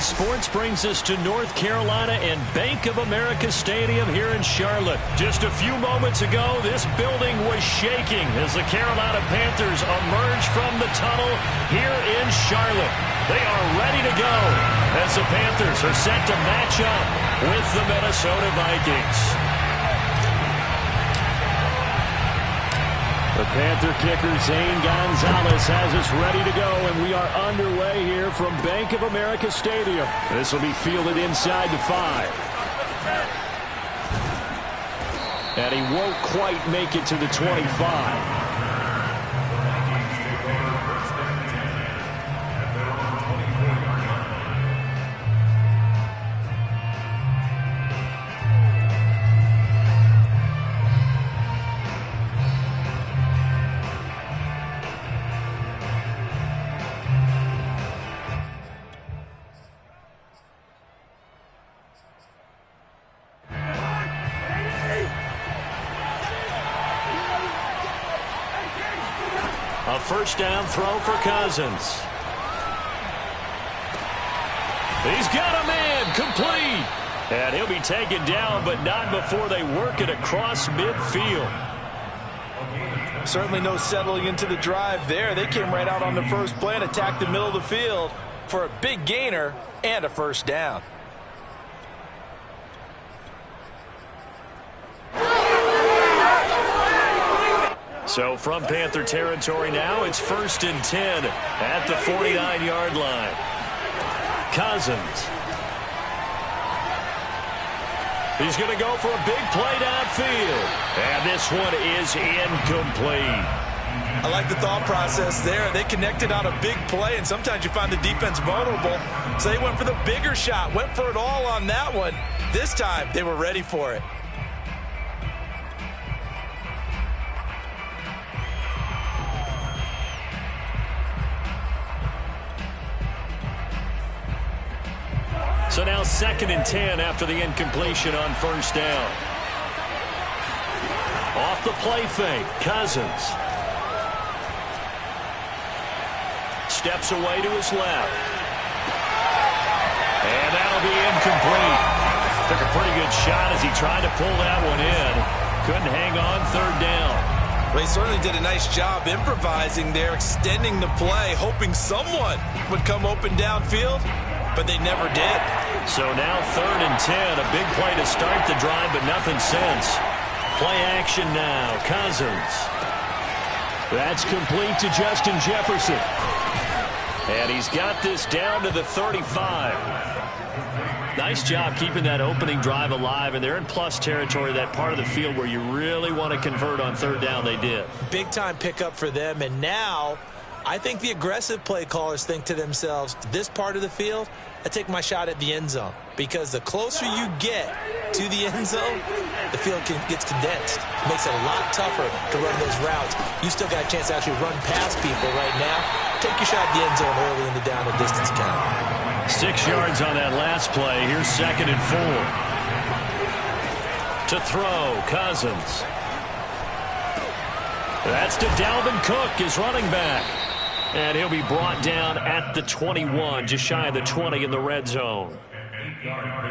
Sports brings us to North Carolina and Bank of America Stadium here in Charlotte. Just a few moments ago, this building was shaking as the Carolina Panthers emerge from the tunnel here in Charlotte. They are ready to go as the Panthers are set to match up with the Minnesota Vikings. The Panther kicker, Zane Gonzalez, has us ready to go, and we are underway here from Bank of America Stadium. This will be fielded inside the 5. And he won't quite make it to the 25. A first down throw for Cousins. He's got a man, complete. And he'll be taken down, but not before they work it across midfield. Certainly no settling into the drive there. They came right out on the first play and attacked the middle of the field for a big gainer and a first down. So from Panther territory now, it's 1st and 10 at the 49-yard line. Cousins. He's going to go for a big play downfield. And this one is incomplete. I like the thought process there. They connected on a big play, and sometimes you find the defense vulnerable. So they went for the bigger shot, went for it all on that one. This time, they were ready for it. So now 2nd and 10 after the incompletion on first down. Off the play fake, Cousins. Steps away to his left. And that'll be incomplete. Took a pretty good shot as he tried to pull that one in. Couldn't hang on 3rd down. Well, he certainly did a nice job improvising there, extending the play, hoping someone would come open downfield. But they never did. So now 3rd and 10. A big play to start the drive, but nothing since. Play action now. Cousins. That's complete to Justin Jefferson. And he's got this down to the 35. Nice job keeping that opening drive alive. And they're in plus territory, that part of the field where you really want to convert on 3rd down. They did. Big time pickup for them. And now I think the aggressive play callers think to themselves, this part of the field, I take my shot at the end zone. Because the closer you get to the end zone, the field gets condensed. It makes it a lot tougher to run those routes. You still got a chance to actually run past people right now. Take your shot at the end zone early in the down and distance count. 6 yards on that last play. Here's 2nd and 4. To throw, Cousins. That's to Dalvin Cook, his running back. And he'll be brought down at the 21, just shy of the 20 in the red zone.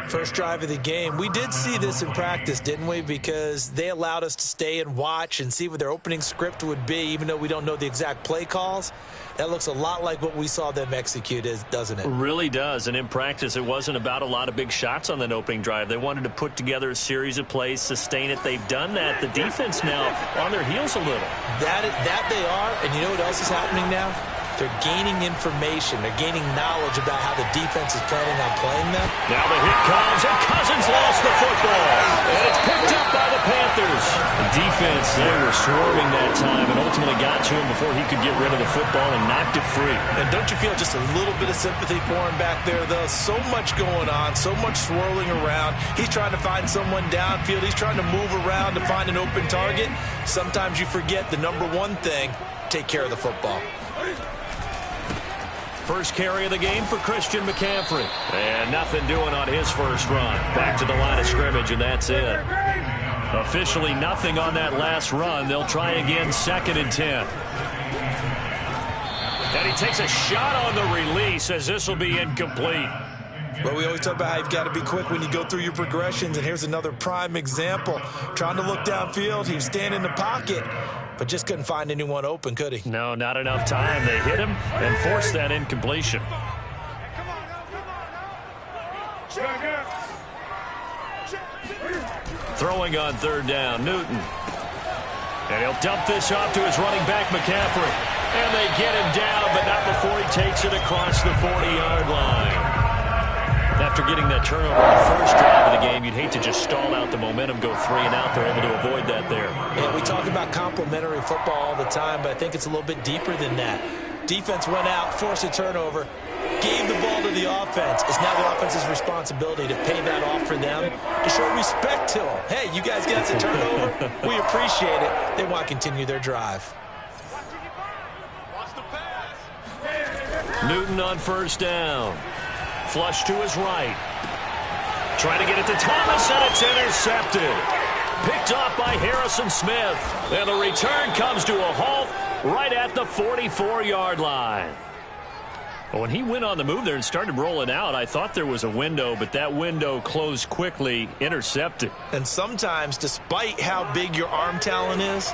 First drive of the game. We did see this in practice, didn't we? Because they allowed us to stay and watch and see what their opening script would be, even though we don't know the exact play calls. That looks a lot like what we saw them execute, doesn't it? Really does. And in practice, it wasn't about a lot of big shots on that opening drive. They wanted to put together a series of plays, sustain it. They've done that. The defense now on their heels a little. That they are. And you know what else is happening now? They're gaining information. They're gaining knowledge about how the defense is planning on playing them. Now the hit comes, and Cousins lost the football. And it's picked up by the Panthers. The defense, they were swarming that time and ultimately got to him before he could get rid of the football and knocked it free. And don't you feel just a little bit of sympathy for him back there, though? So much going on, so much swirling around. He's trying to find someone downfield. He's trying to move around to find an open target. Sometimes you forget the number one thing, take care of the football. First carry of the game for Christian McCaffrey. And nothing doing on his first run. Back to the line of scrimmage, and that's it. Officially nothing on that last run. They'll try again, 2nd and 10. And he takes a shot on the release as this will be incomplete. Well, we always talk about how you've got to be quick when you go through your progressions, and here's another prime example. Trying to look downfield, he was standing in the pocket, but just couldn't find anyone open, could he? No, not enough time. They hit him and forced that incompletion. Throwing on third down, Newton. And he'll dump this off to his running back, McCaffrey. And they get him down, but not before he takes it across the 40-yard line. After getting that turnover on the first drive of the game, you'd hate to just stall out the momentum, go 3 and out. They're able to avoid that there. Yeah, we talk about complementary football all the time, but I think it's a little bit deeper than that. Defense went out, forced a turnover, gave the ball to the offense. It's now the offense's responsibility to pay that off for them, to show respect to them. Hey, you guys got us a turnover? We appreciate it. They want to continue their drive. Newton on first down. Flush to his right. Trying to get it to Thomas, and it's intercepted. Picked off by Harrison Smith. And the return comes to a halt right at the 44-yard line. When he went on the move there and started rolling out, I thought there was a window, but that window closed quickly, intercepted. And sometimes, despite how big your arm talent is,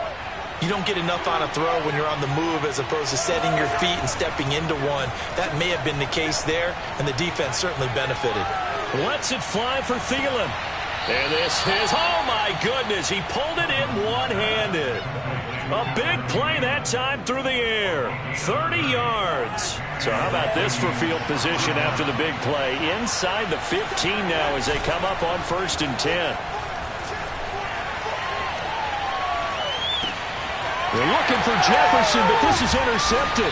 you don't get enough on a throw when you're on the move as opposed to setting your feet and stepping into one. That may have been the case there, and the defense certainly benefited. Lets it fly for Thielen. And this is, oh my goodness, he pulled it in one-handed. A big play that time through the air. 30 yards. So how about this for field position after the big play? Inside the 15 now as they come up on 1st and 10. They're looking for Jefferson, but this is intercepted.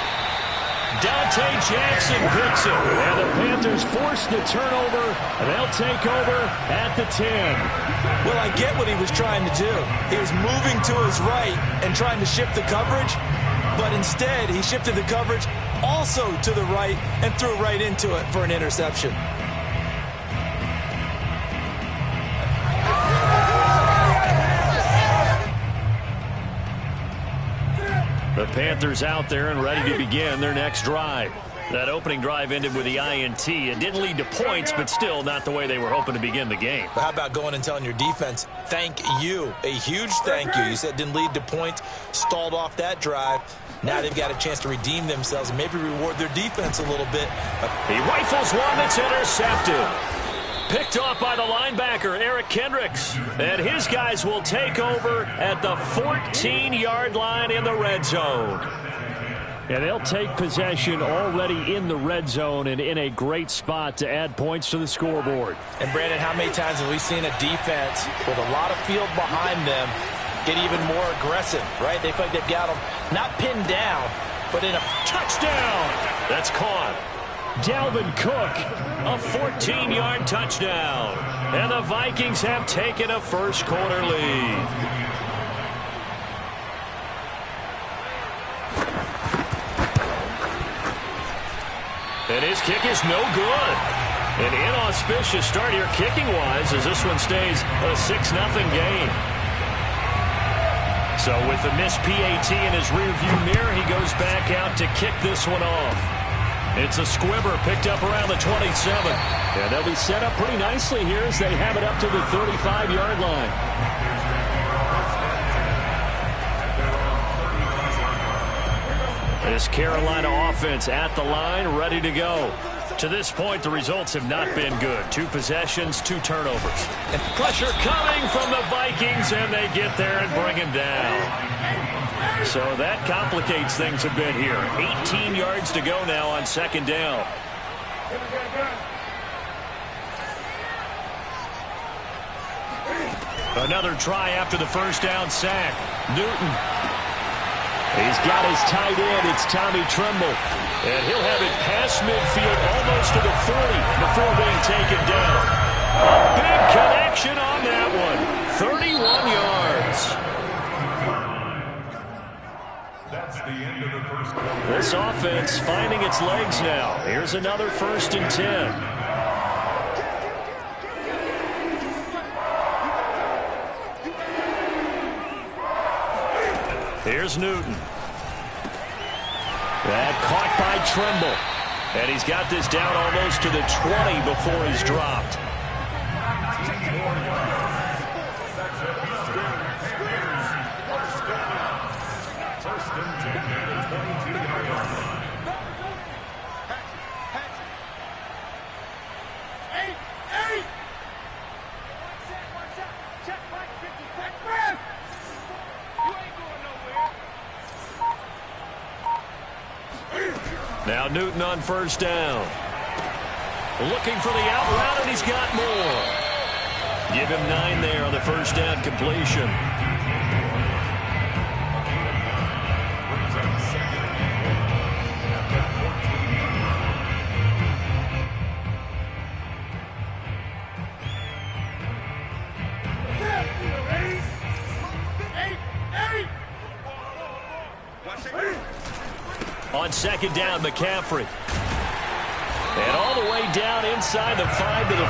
Dante Jackson picks it, and the Panthers force the turnover, and they'll take over at the 10. Well, I get what he was trying to do. He was moving to his right and trying to shift the coverage, but instead he shifted the coverage also to the right and threw right into it for an interception. The Panthers out there and ready to begin their next drive. That opening drive ended with the INT. It didn't lead to points, but still not the way they were hoping to begin the game. But how about going and telling your defense, thank you, a huge thank you. You said it didn't lead to points, stalled off that drive. Now they've got a chance to redeem themselves and maybe reward their defense a little bit. He rifles one that's intercepted. Picked off by the linebacker, Eric Kendricks. And his guys will take over at the 14-yard line in the red zone. And they'll take possession already in the red zone and in a great spot to add points to the scoreboard. And, Brandon, how many times have we seen a defense with a lot of field behind them get even more aggressive, right? They feel like they've got them not pinned down, but in a touchdown. That's caught. Dalvin Cook, a 14-yard touchdown. And the Vikings have taken a first-quarter lead. And his kick is no good. An inauspicious start here kicking-wise as this one stays a 6-0 game. So with the missed PAT in his rearview mirror, he goes back out to kick this one off. It's a squibber picked up around the 27. And they'll be set up pretty nicely here as they have it up to the 35-yard line. This Carolina offense at the line, ready to go. To this point, the results have not been good. 2 possessions, 2 turnovers. And pressure coming from the Vikings, and they get there and bring him down. So that complicates things a bit here. 18 yards to go now on 2nd down. Another try after the first down sack. Newton. He's got his tight end. It's Tommy Tremble. And he'll have it past midfield almost to the 40 before being taken down. A big connection on that one. 31 yards. That's the end of the first quarter. This offense finding its legs now. Here's another 1st and 10. Here's Newton. That caught by Tremble. And he's got this down almost to the 20 before he's dropped. Now Newton on first down. Looking for the out route, and he's got more. Give him 9 there on the first down completion. On second down, McCaffrey. And all the way down inside the 5 to the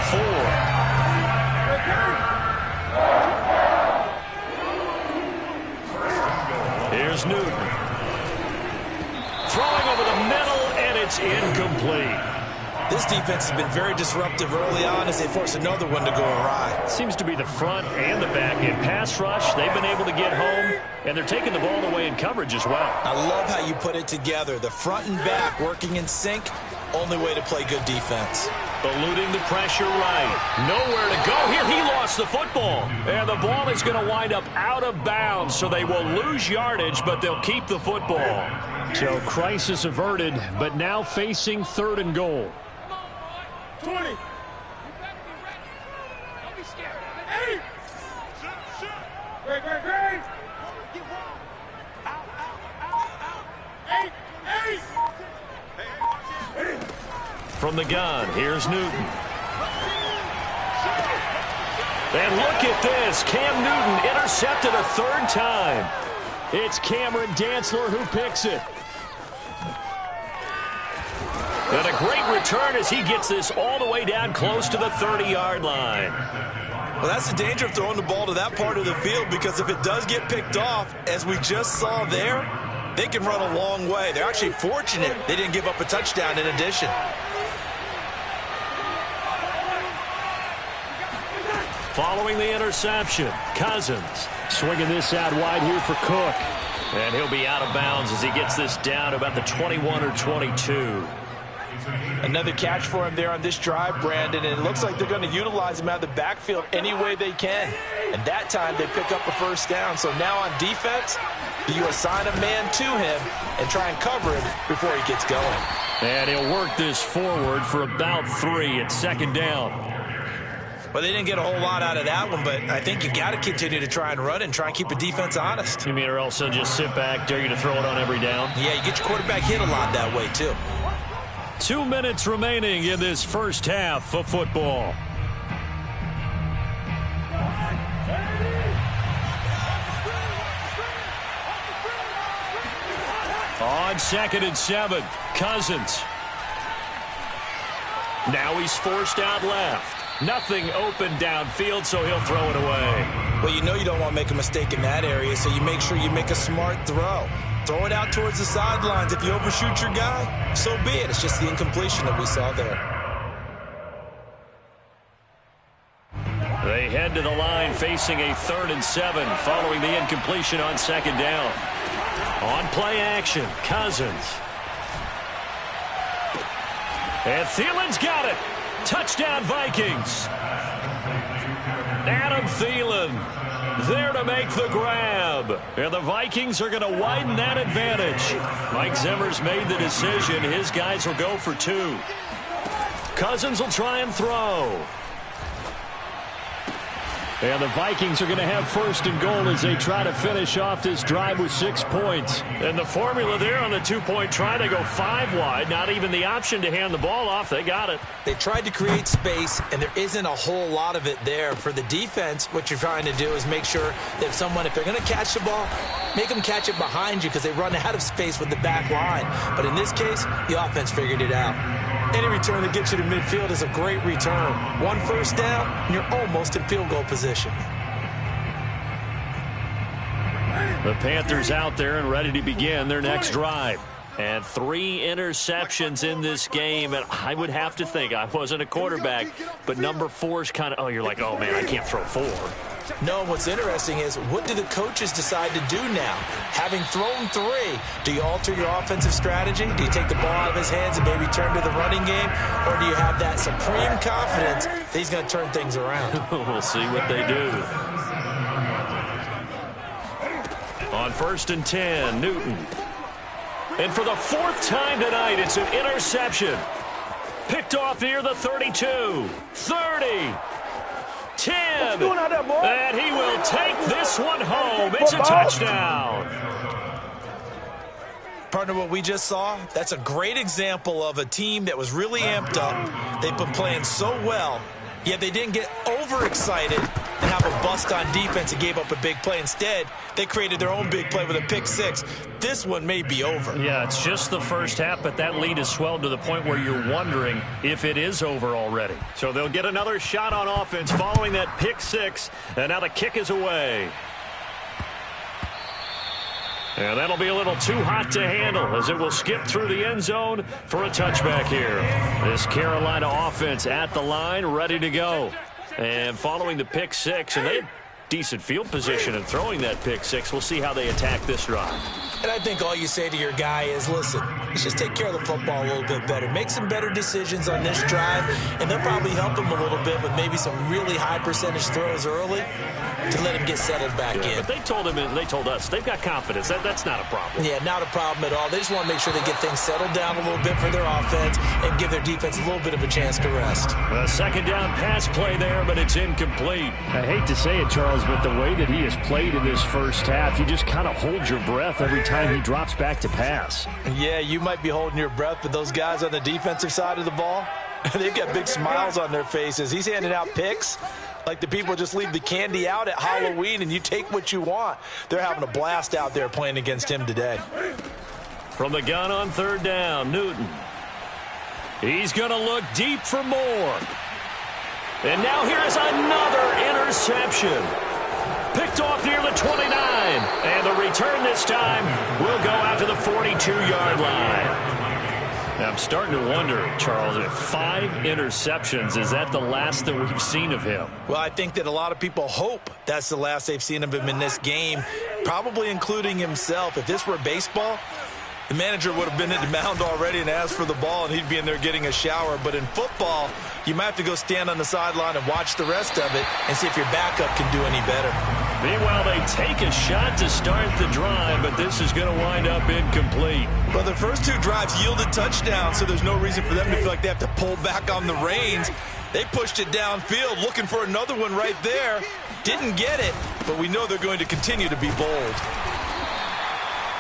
4. Here's Newton. Throwing over the middle, and it's incomplete. This defense has been very disruptive early on as they force another one to go awry. Seems to be the front and the back end. Pass rush, they've been able to get home, and they're taking the ball away in coverage as well. I love how you put it together. The front and back working in sync, only way to play good defense. Eluding the pressure right. Nowhere to go here. He lost the football. And the ball is going to wind up out of bounds, so they will lose yardage, but they'll keep the football. So crisis averted, but now facing 3rd and goal. 20. Don't be scared. 8. Great. Out. 8. From the gun, here's Newton. And look at this. Cam Newton intercepted a 3rd time. It's Cameron Dantzler who picks it. And a great return as he gets this all the way down close to the 30-yard line. Well, that's the danger of throwing the ball to that part of the field, because if it does get picked off, as we just saw there, they can run a long way. They're actually fortunate they didn't give up a touchdown in addition. Following the interception, Cousins swinging this out wide here for Cook. And he'll be out of bounds as he gets this down to about the 21 or 22. Another catch for him there on this drive, Brandon, and it looks like they're going to utilize him out of the backfield any way they can. And that time they pick up a first down. So now on defense, you assign a man to him and try and cover him before he gets going. And he'll work this forward for about 3 at 2nd down. Well, they didn't get a whole lot out of that one, but I think you got to continue to try and run and try and keep the defense honest. You mean or else they'll just sit back, dare you to throw it on every down? Yeah, you get your quarterback hit a lot that way, too. 2 minutes remaining in this first half of football. On 2nd and 7, Cousins. Now he's forced out left. Nothing open downfield, so he'll throw it away. Well, you know you don't want to make a mistake in that area, so you make sure you make a smart throw. Throw it out towards the sidelines. If you overshoot your guy, so be it. It's just the incompletion that we saw there. They head to the line facing a 3rd and 7 following the incompletion on 2nd down. On play action, Cousins. And Thielen's got it. Touchdown, Vikings. Adam Thielen there to make the grab. And the Vikings are going to widen that advantage. Mike Zimmer's made the decision. His guys will go for 2. Cousins will try and throw. And the Vikings are going to have 1st and goal as they try to finish off this drive with 6 points. And the formula there on the 2-point try to go 5 wide. Not even the option to hand the ball off. They got it. They tried to create space, and there isn't a whole lot of it there. For the defense, what you're trying to do is make sure that if they're going to catch the ball, make them catch it behind you because they run out of space with the back line. But in this case, the offense figured it out. Any return that gets you to midfield is a great return. 1 first down, and you're almost in field goal position. The Panthers out there and ready to begin their next drive. And 3 interceptions in this game. And I would have to think, I wasn't a quarterback, but number 4 is kind of, oh, you're like, oh, man, I can't throw 4. No, what's interesting is, what do the coaches decide to do now? Having thrown 3, do you alter your offensive strategy? Do you take the ball out of his hands and maybe turn to the running game? Or do you have that supreme confidence that he's going to turn things around? We'll see what they do. On 1st and 10, Newton. And for the 4th time tonight, it's an interception. Picked off near the 32, 30, 10. And he will take this one home. It's a touchdown. Partner, what we just saw, that's a great example of a team that was really amped up. They've been playing so well, yet they didn't get overexcited and have a bust on defense and gave up a big play. Instead, they created their own big play with a pick 6. This one may be over. Yeah, it's just the first half, but that lead has swelled to the point where you're wondering if it is over already. So they'll get another shot on offense following that pick 6, and now the kick is away. And that'll be a little too hot to handle as it will skip through the end zone for a touchback here. This Carolina offense at the line, ready to go. And following the pick 6, and they had decent field position and throwing that pick 6. We'll see how they attack this drive. And I think all you say to your guy is, listen, let's just take care of the football a little bit better. Make some better decisions on this drive, and they'll probably help him a little bit with maybe some really high percentage throws early to let him get settled back in. But they told him, and they told us, they've got confidence. That's not a problem. Yeah, not a problem at all. They just want to make sure they get things settled down a little bit for their offense and give their defense a little bit of a chance to rest. A 2nd down pass play there, but it's incomplete. I hate to say it, Charles, but the way that he has played in this first half, you just kind of hold your breath every time he drops back to pass. Yeah, you might be holding your breath, but those guys on the defensive side of the ball, they've got big smiles on their faces. He's handing out picks like the people just leave the candy out at Halloween and you take what you want. They're having a blast out there playing against him today. From the gun on 3rd down, Newton. He's going to look deep for more. And now here's another interception. Picked off near the 29. And the return this time will go out to the 42-yard line. Now, I'm starting to wonder, Charles, if 5 interceptions, is that the last that we've seen of him? Well, I think that a lot of people hope that's the last they've seen of him in this game, probably including himself. If this were baseball, the manager would have been at the mound already and asked for the ball, and he'd be in there getting a shower. But in football, you might have to go stand on the sideline and watch the rest of it and see if your backup can do any better. Meanwhile, they take a shot to start the drive, but this is going to wind up incomplete. Well, the first 2 drives yielded touchdowns, so there's no reason for them to feel like they have to pull back on the reins. They pushed it downfield, looking for another one right there. Didn't get it, but we know they're going to continue to be bold.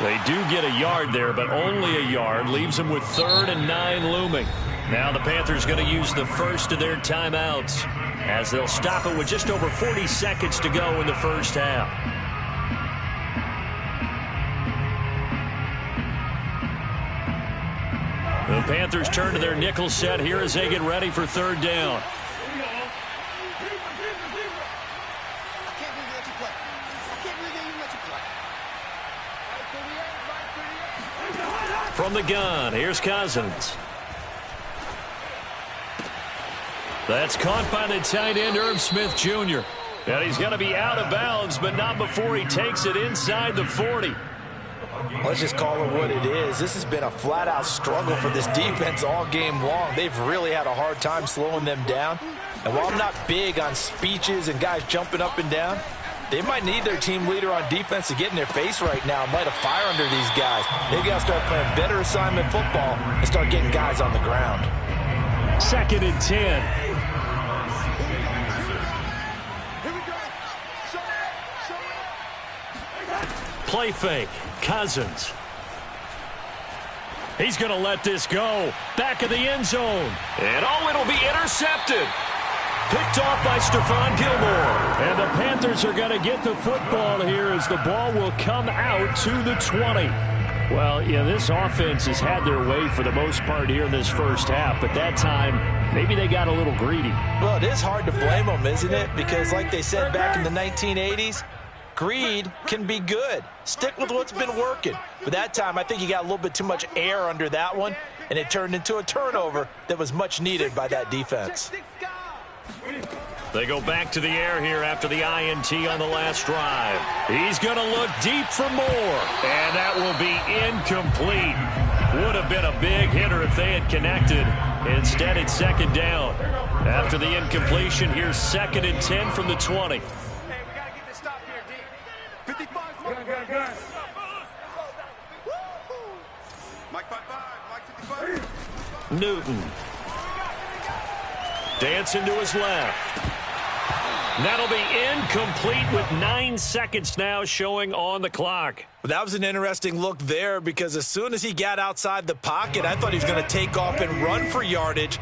They do get a yard there, but only a yard. Leaves them with 3rd and 9 looming. Now the Panthers going to use the first of their timeouts as they'll stop it with just over 40 seconds to go in the first half. The Panthers turn to their nickel set here as they get ready for 3rd down. From the gun, here's Cousins. That's caught by the tight end, Irv Smith Jr. And he's going to be out of bounds, but not before he takes it inside the 40. Let's just call it what it is. This has been a flat-out struggle for this defense all game long. They've really had a hard time slowing them down. And while I'm not big on speeches and guys jumping up and down, they might need their team leader on defense to get in their face right now and light a fire under these guys. They've got to start playing better assignment football and start getting guys on the ground. 2nd and 10. Play fake. Cousins. He's going to let this go. Back of the end zone. And oh, it'll be intercepted. Picked off by Stephon Gilmore. And the Panthers are going to get the football here as the ball will come out to the 20. Well, yeah, this offense has had their way for the most part here in this first half, but that time, maybe they got a little greedy. Well, it is hard to blame them, isn't it? Because like they said back in the 1980s, Greed can be good. Stick with what's been working. But that time, I think he got a little bit too much air under that one, and it turned into a turnover that was much needed by that defense. They go back to the air here after the INT on the last drive. He's going to look deep for more, and that will be incomplete. Would have been a big hitter if they had connected. Instead, it's second down. After the incompletion, here's 2nd and 10 from the 20. Hey, we got to get this stop here, D. 55. Gun. Mike 55, Mike 55. Newton. Dancing to his left. That'll be incomplete with 9 seconds now showing on the clock. Well, that was an interesting look there because as soon as he got outside the pocket, I thought he was going to take off and run for yardage.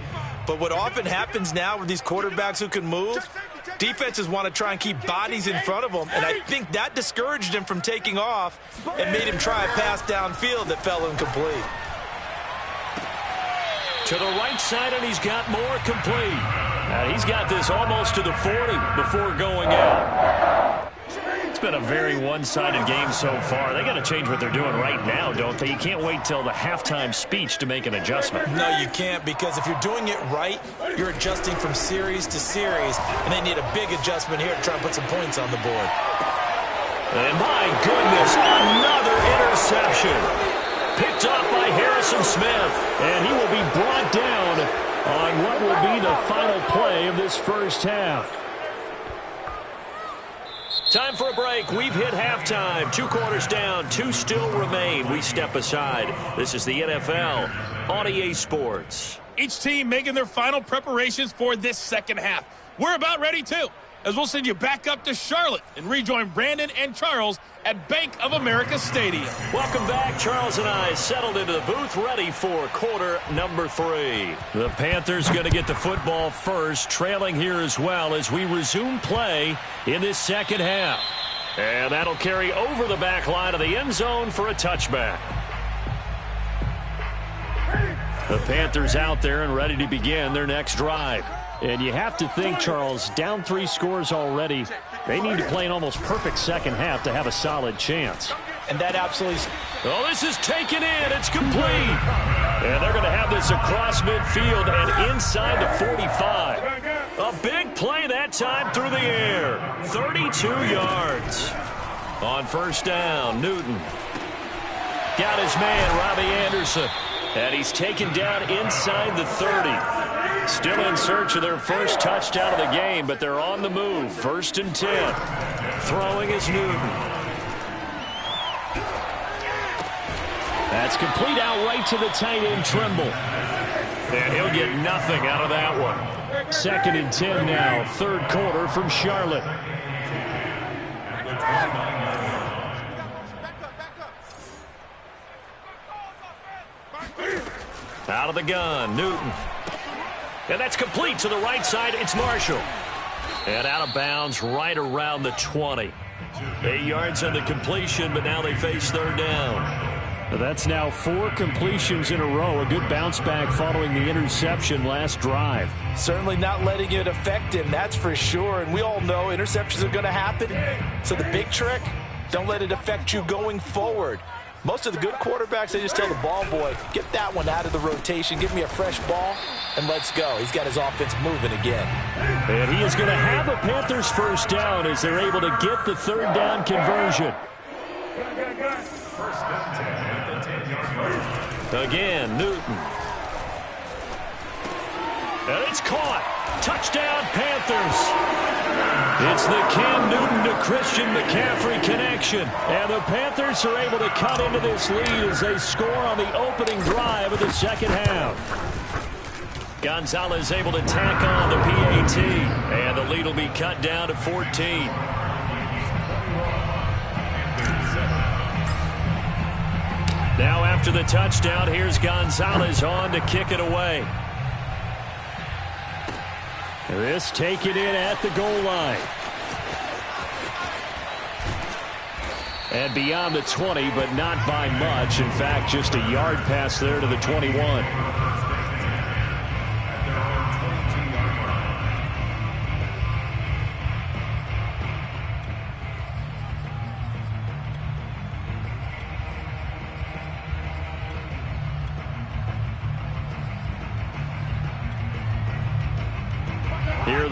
But what often happens now with these quarterbacks who can move, defenses want to try and keep bodies in front of them, and I think that discouraged him from taking off and made him try a pass downfield that fell incomplete. To the right side, and he's got more complete. He's got this almost to the 40 before going out. It's been a very one-sided game so far. They got to change what they're doing right now, don't they? You can't wait till the halftime speech to make an adjustment. No, you can't, because if you're doing it right, you're adjusting from series to series, and they need a big adjustment here to try and put some points on the board. And my goodness, another interception. Picked off by Harrison Smith, and he will be brought down on what will be the final play of this first half. Time for a break. We've hit halftime. 2 quarters down, 2 still remain. We step aside. This is the NFL on EA Sports. Each team making their final preparations for this second half. We're about ready, too, as we'll send you back up to Charlotte and rejoin Brandon and Charles at Bank of America Stadium. Welcome back. Charles and I settled into the booth, ready for quarter number 3. The Panthers going to get the football first, trailing here as well as we resume play in this second half. And that'll carry over the back line of the end zone for a touchback. The Panthers out there and ready to begin their next drive. And you have to think, Charles, down 3 scores already. They need to play an almost perfect second half to have a solid chance. And that absolutely... Oh, this is taken in. It's complete. And they're going to have this across midfield and inside the 45. A big play that time through the air. 32 yards. On first down, Newton. Got his man, Robbie Anderson. And he's taken down inside the 30. Still in search of their first touchdown of the game, but they're on the move. 1st and 10. Throwing is Newton. That's complete out right to the tight end, Trimble. And he'll get nothing out of that one. 2nd and 10 now. 3rd quarter from Charlotte. Out of the gun, Newton. And that's complete to the right side. It's Marshall. And out of bounds right around the 20. 8 yards on the completion, but now they face 3rd down. That's now 4 completions in a row. A good bounce back following the interception last drive. Certainly not letting it affect him, that's for sure. And we all know interceptions are going to happen. So the big trick, don't let it affect you going forward. Most of the good quarterbacks, they just tell the ball boy, get that one out of the rotation, give me a fresh ball, and let's go. He's got his offense moving again. And he is going to have a Panthers first down as they're able to get the 3rd down conversion. Again, Newton. And it's caught. Touchdown, Panthers. It's the Cam Newton to Christian McCaffrey connection. And the Panthers are able to cut into this lead as they score on the opening drive of the second half. Gonzalez able to tack on the PAT. And the lead will be cut down to 14. Now after the touchdown, here's Gonzalez on to kick it away. This taken in at the goal line. And beyond the 20, but not by much. In fact, just a yard pass there to the 21.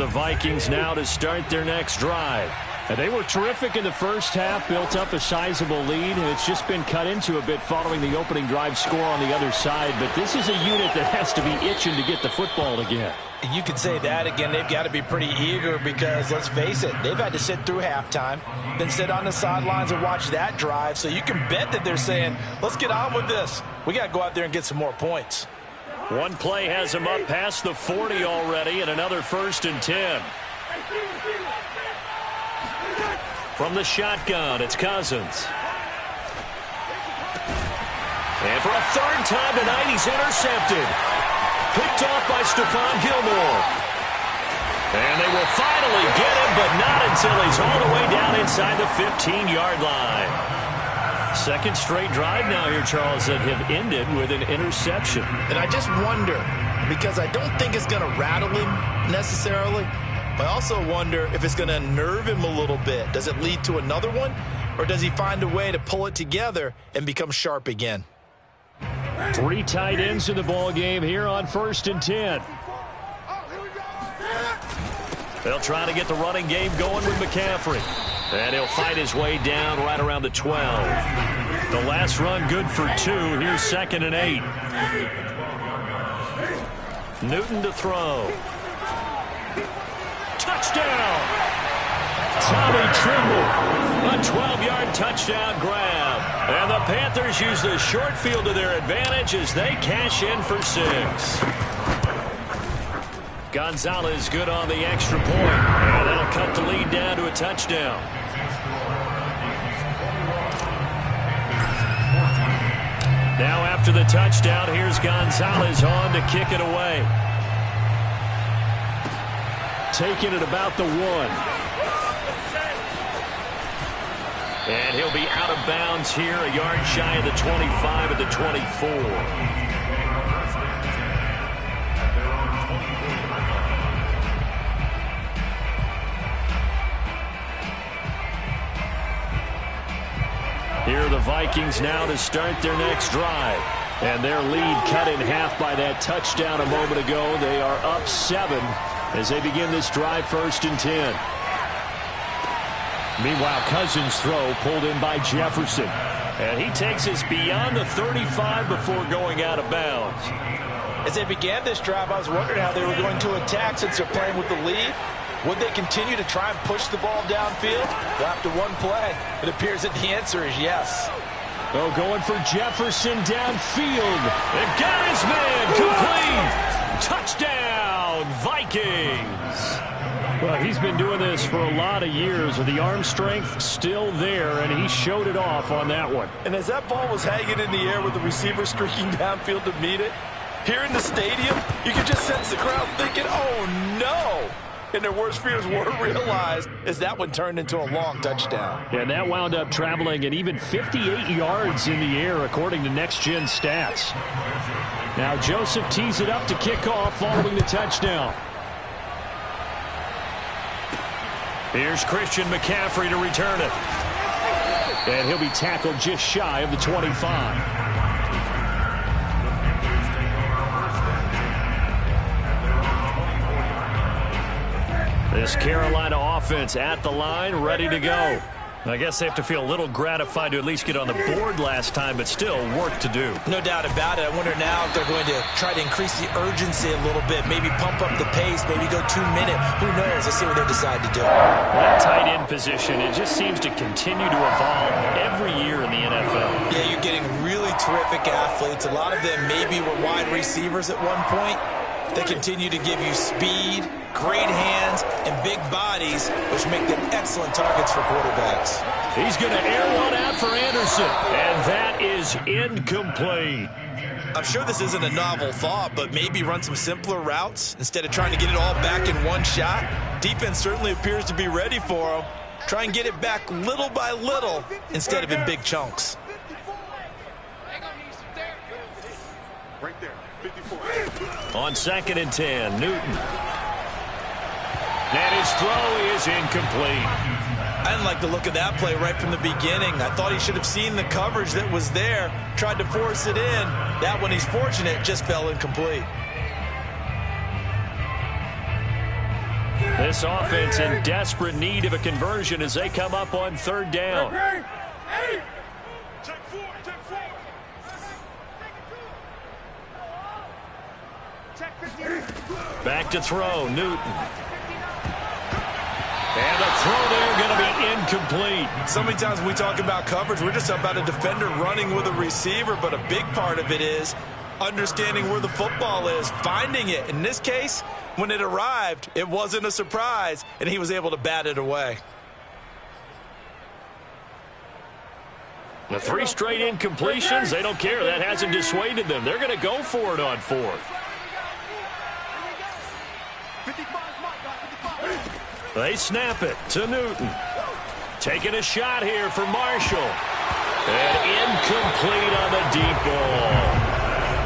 the Vikings now to start their next drive. And they were terrific in the first half, built up a sizable lead, and it's just been cut into a bit following the opening drive score on the other side. But this is a unit that has to be itching to get the football again. You could say that again. They've got to be pretty eager because, let's face it, they've had to sit through halftime, then sit on the sidelines and watch that drive. So you can bet that they're saying, let's get on with this. We got to go out there and get some more points. One play has him up past the 40 already, and another 1st and 10. From the shotgun, it's Cousins. And for a 3rd time tonight, he's intercepted. Picked off by Stephon Gilmore. And they will finally get him, but not until he's all the way down inside the 15-yard line. 2nd straight drive now here, Charles, that have ended with an interception. And I just wonder, because I don't think it's going to rattle him necessarily, but I also wonder if it's going to unnerve him a little bit. Does it lead to another one, or does he find a way to pull it together and become sharp again? 3 tight ends in the ball game here on 1st and 10. They'll try to get the running game going with McCaffrey. And he'll fight his way down right around the 12. The last run good for 2. Here's 2nd and 8. Newton to throw. Touchdown! Tommy Tremble. A 12-yard touchdown grab. And the Panthers use the short field to their advantage as they cash in for 6. Gonzalez good on the extra point. And that'll cut the lead down to a touchdown. Now after the touchdown, here's Gonzalez on to kick it away. Taking it about the 1. And he'll be out of bounds here, a yard shy of the 25 at the 24. Here are the Vikings now to start their next drive. And their lead cut in half by that touchdown a moment ago. They are up 7 as they begin this drive, 1st and 10. Meanwhile, Cousins' throw pulled in by Jefferson. And he takes us beyond the 35 before going out of bounds. As they began this drive, I was wondering how they were going to attack since they're playing with the lead. Would they continue to try and push the ball downfield? Well, after one play, it appears that the answer is yes. Oh, going for Jefferson downfield. And got his man complete. Touchdown, Vikings. Well, he's been doing this for a lot of years with the arm strength still there, and he showed it off on that one. And as that ball was hanging in the air with the receiver streaking downfield to meet it, here in the stadium, you could just sense the crowd thinking, oh, no. And their worst fears were realized as that one turned into a long touchdown. And that wound up traveling at even 58 yards in the air, according to Next Gen Stats. Now Joseph tees it up to kick off following the touchdown. Here's Christian McCaffrey to return it. And he'll be tackled just shy of the 25. This Carolina offense at the line, ready to go. I guess they have to feel a little gratified to at least get on the board last time, but still work to do. No doubt about it. I wonder now if they're going to try to increase the urgency a little bit, maybe pump up the pace, maybe go 2 minute. Who knows? Let's see what they decide to do. That tight end position, it just seems to continue to evolve every year in the NFL. Yeah, you're getting really terrific athletes. A lot of them maybe were wide receivers at one point. They continue to give you speed, great hands, and big bodies, which make them excellent targets for quarterbacks. He's going to air one out for Anderson, and that is incomplete. I'm sure this isn't a novel thought, but maybe run some simpler routes instead of trying to get it all back in one shot. Defense certainly appears to be ready for him. Try and get it back little by little instead of in big chunks. Right there, 54. On 2nd and 10, Newton. And his throw is incomplete. I didn't like the look of that play right from the beginning. I thought he should have seen the coverage that was there, tried to force it in. That one, he's fortunate, just fell incomplete. This offense in desperate need of a conversion as they come up on third down. Back to throw, Newton. And the throw there going to be incomplete. So many times when we talk about coverage, we're just talking about a defender running with a receiver, but a big part of it is understanding where the football is, finding it. In this case, when it arrived, it wasn't a surprise, and he was able to bat it away. The 3 straight incompletions, they don't care. That hasn't dissuaded them. They're going to go for it on fourth. They snap it to Newton. Taking a shot here for Marshall. And incomplete on the deep ball.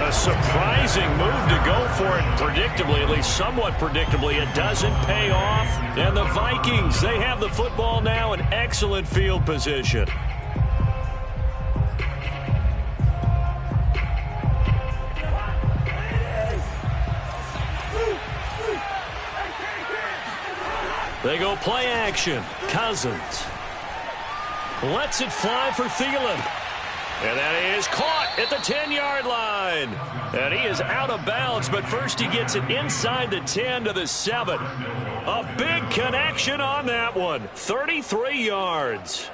A surprising move to go for it predictably, at least somewhat predictably. It doesn't pay off. And the Vikings, they have the football now in excellent field position. They go play action. Cousins lets it fly for Thielen. And that is caught at the 10-yard line. And he is out of bounds, but first he gets it inside the 10 to the 7. A big connection on that one. 33 yards.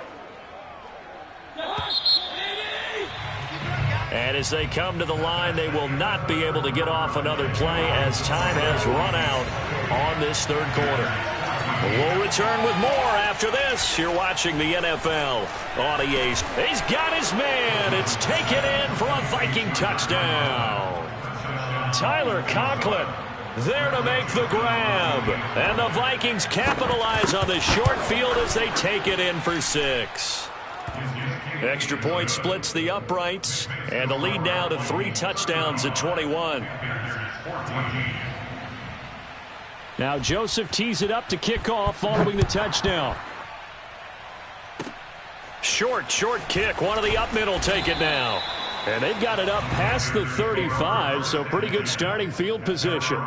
And as they come to the line, they will not be able to get off another play as time has run out on this third quarter. We'll return with more after this. You're watching the NFL on EA. He's got his man. It's taken in for a Viking touchdown. Tyler Conklin there to make the grab. And the Vikings capitalize on the short field as they take it in for 6. Extra point splits the uprights. And the lead now to 3 touchdowns at 21. Now Joseph tees it up to kick off following the touchdown. Short kick. One of the up middle take it now. And they've got it up past the 35, so pretty good starting field position.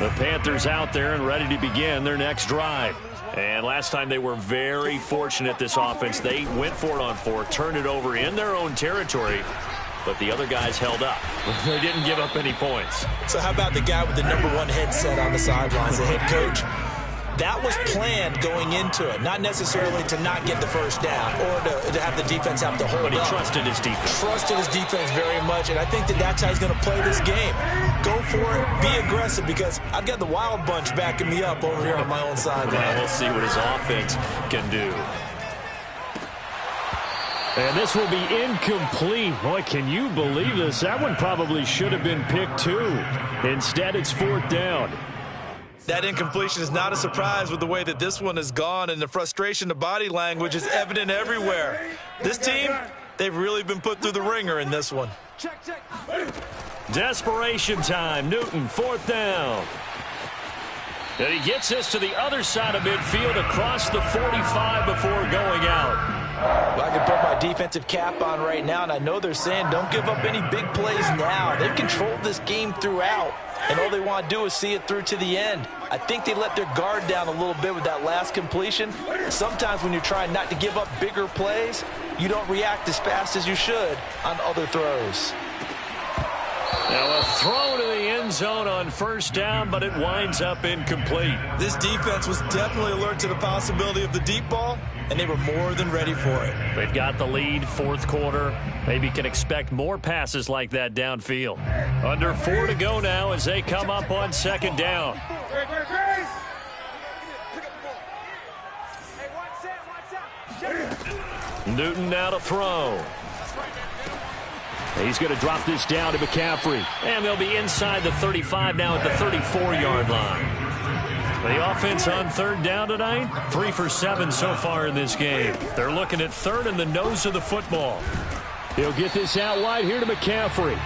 The Panthers out there and ready to begin their next drive. And last time they were very fortunate, this offense. They went for it on 4, turned it over in their own territory, but the other guys held up. They didn't give up any points. So how about the guy with the #1 headset on the sidelines, the head coach? That was planned going into it, not necessarily to not get the first down or to have the defense have to hold up. But he trusted his defense. Trusted his defense very much, and I think that's how he's going to play this game. Go for it, be aggressive, because I've got the wild bunch backing me up over here on my own sideline. Well, we'll see what his offense can do. And this will be incomplete. Boy, can you believe this? That one probably should have been picked too. Instead, it's 4th down. That incompletion is not a surprise with the way that this one has gone, and the frustration, the body language is evident everywhere. This team, they've really been put through the ringer in this one. Desperation time. Newton, 4th down. And he gets this to the other side of midfield across the 45 before going out. Well, I can put my defensive cap on right now, and I know they're saying don't give up any big plays now. They've controlled this game throughout, and all they want to do is see it through to the end. I think they let their guard down a little bit with that last completion. Sometimes when you're trying not to give up bigger plays, you don't react as fast as you should on other throws. Now a throw to the end zone on 1st down, but it winds up incomplete. This defense was definitely alert to the possibility of the deep ball, and they were more than ready for it. They've got the lead, 4th quarter. Maybe can expect more passes like that downfield. Under 4 to go now as they come up on 2nd down. Newton now to throw. He's going to drop this down to McCaffrey. And they'll be inside the 35 now at the 34-yard line. The offense on 3rd down tonight, 3 for 7 so far in this game. They're looking at 3rd and the nose of the football. He'll get this out wide here to McCaffrey.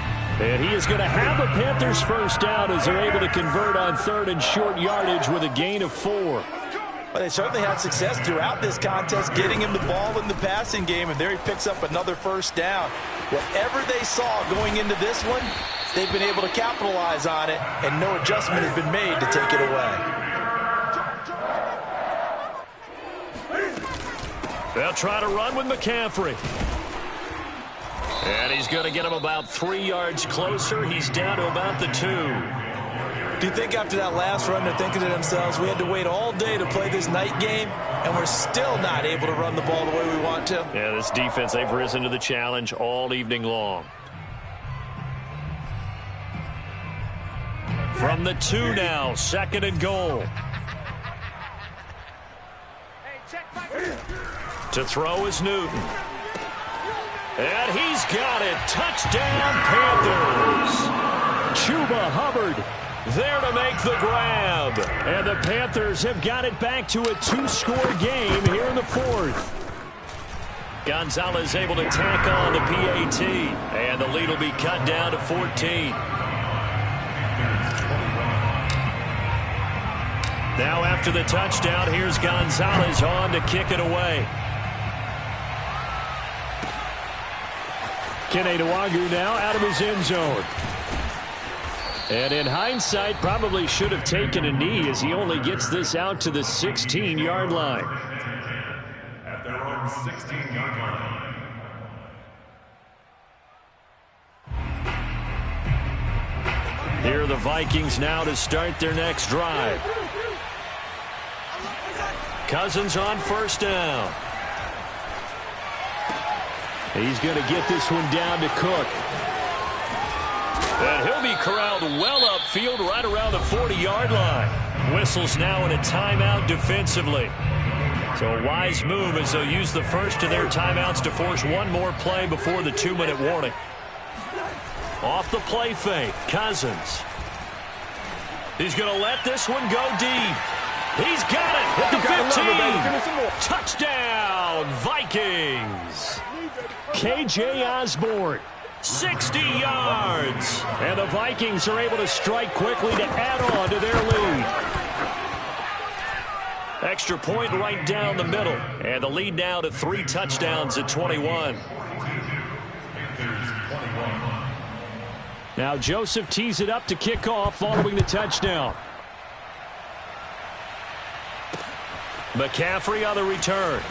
And he is going to have a Panthers first down as they're able to convert on 3rd and short yardage with a gain of 4. Well, they certainly had success throughout this contest getting him the ball in the passing game, and there he picks up another first down. Whatever they saw going into this one, they've been able to capitalize on it, and no adjustment has been made to take it away. They'll try to run with McCaffrey. And he's going to get him about 3 yards closer. He's down to about the 2. Do you think after that last run they're thinking to themselves, we had to wait all day to play this night game, and we're still not able to run the ball the way we want to? Yeah, this defense, they've risen to the challenge all evening long. From the 2 now, 2nd and goal. To throw is Newton. And he's got it. Touchdown, Panthers. Chuba Hubbard there to make the grab. And the Panthers have got it back to a 2-score game here in the 4th. Gonzalez able to tack on the PAT. And the lead will be cut down to 14. Now after the touchdown, here's Gonzalez on to kick it away. Kene Nwagu now out of his end zone. And in hindsight, probably should have taken a knee as he only gets this out to the 16-yard line. At their own 16-yard line. Here are the Vikings now to start their next drive. Cousins on first down. He's going to get this one down to Cook. And he'll be corralled well upfield right around the 40-yard line. Whistles now in a timeout defensively. So a wise move as they'll use the first of their timeouts to force one more play before the 2-minute warning. Off the play fake, Cousins. He's going to let this one go deep. He's got it at the 15. Touchdown, Vikings. KJ Osborne, 60 yards. And the Vikings are able to strike quickly to add on to their lead. Extra point right down the middle. And the lead now to 3 touchdowns at 21. Now Joseph tees it up to kick off following the touchdown. McCaffrey on the return.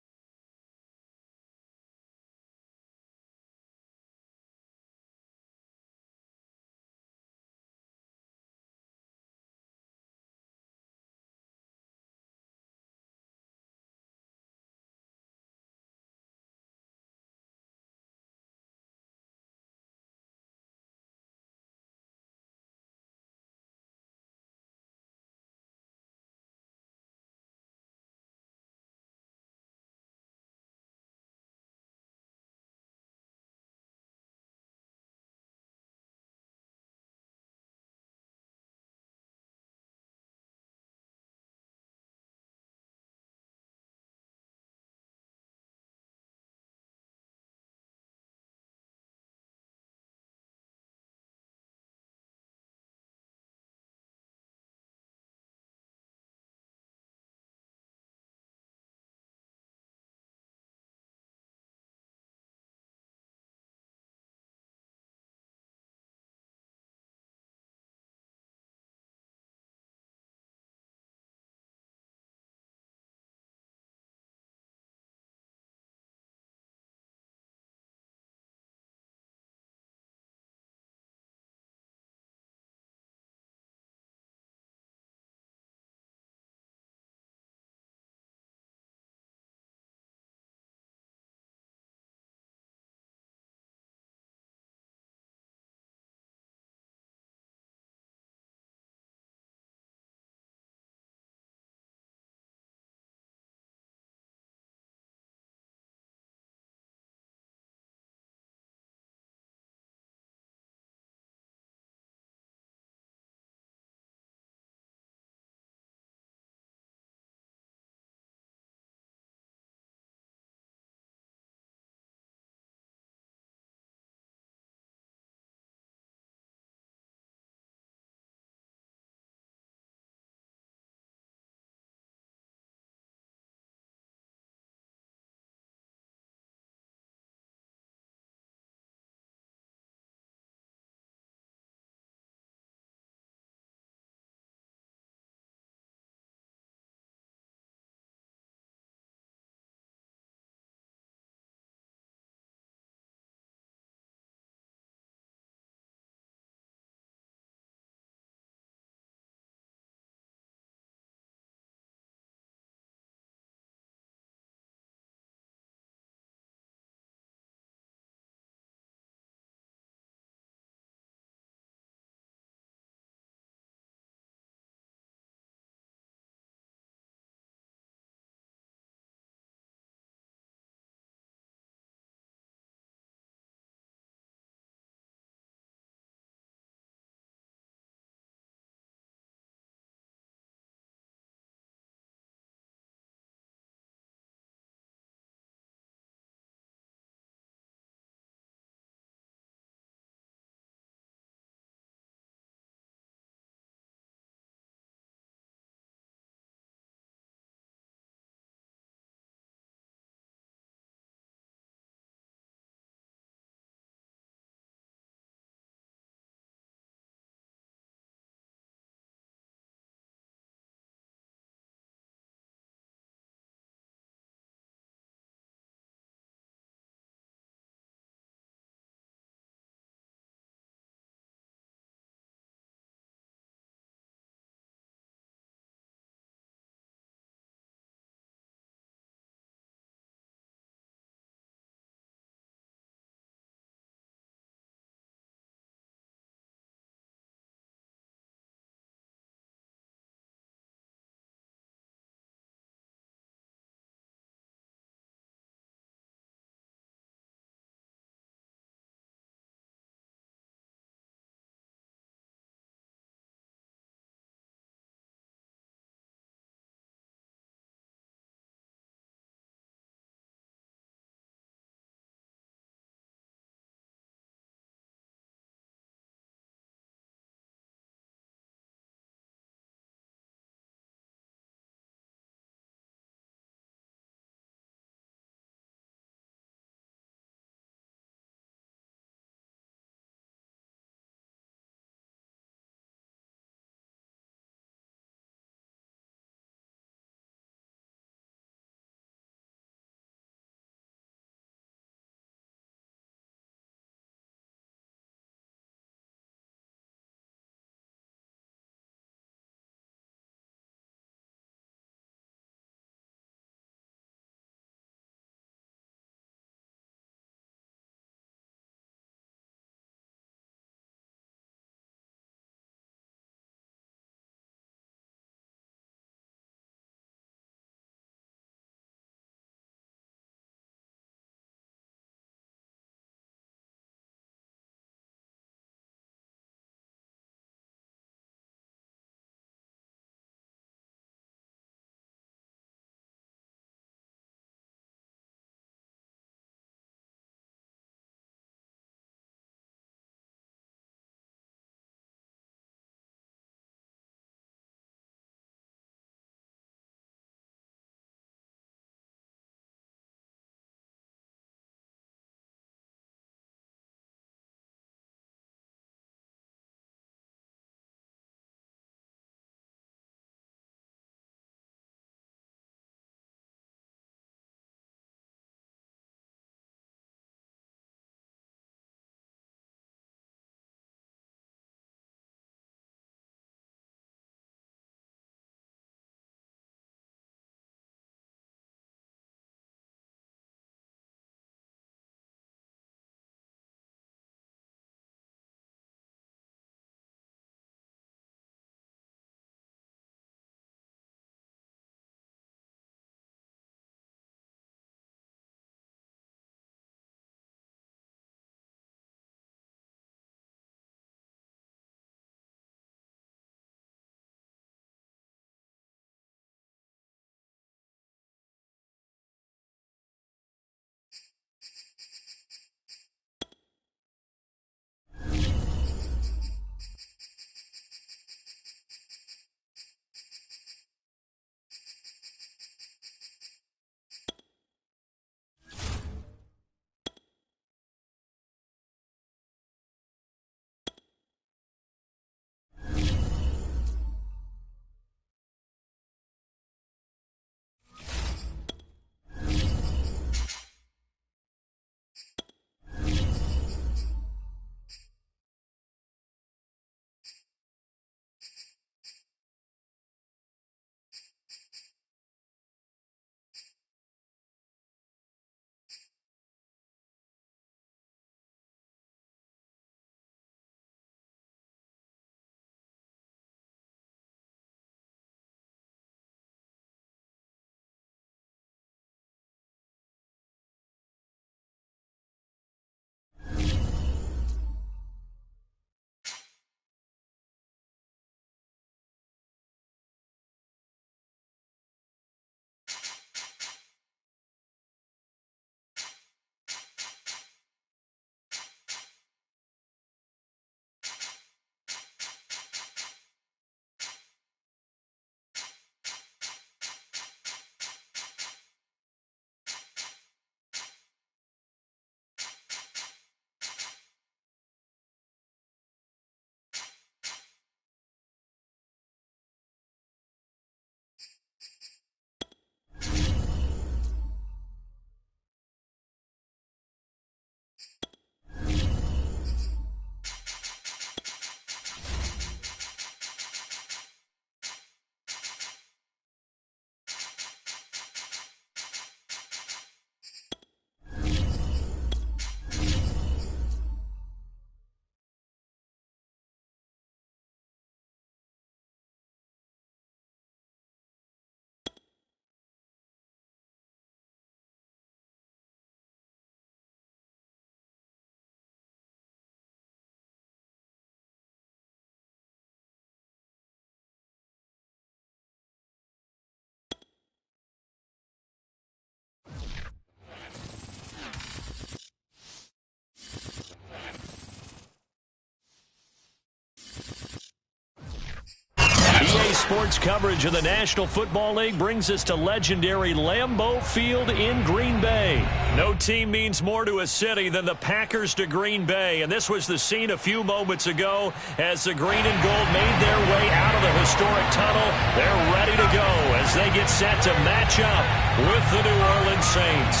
sports coverage of the National Football League brings us to legendary Lambeau Field in Green Bay. No team means more to a city than the Packers to Green Bay, and this was the scene a few moments ago as the green and gold made their way out of the historic tunnel. They're ready to go as they get set to match up with the New Orleans Saints.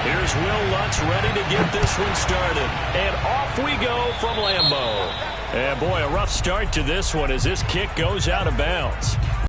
Here's Will Lutz ready to get this one started, and off we go from Lambeau. And boy, a rough start to this one as this kick goes out of bounds.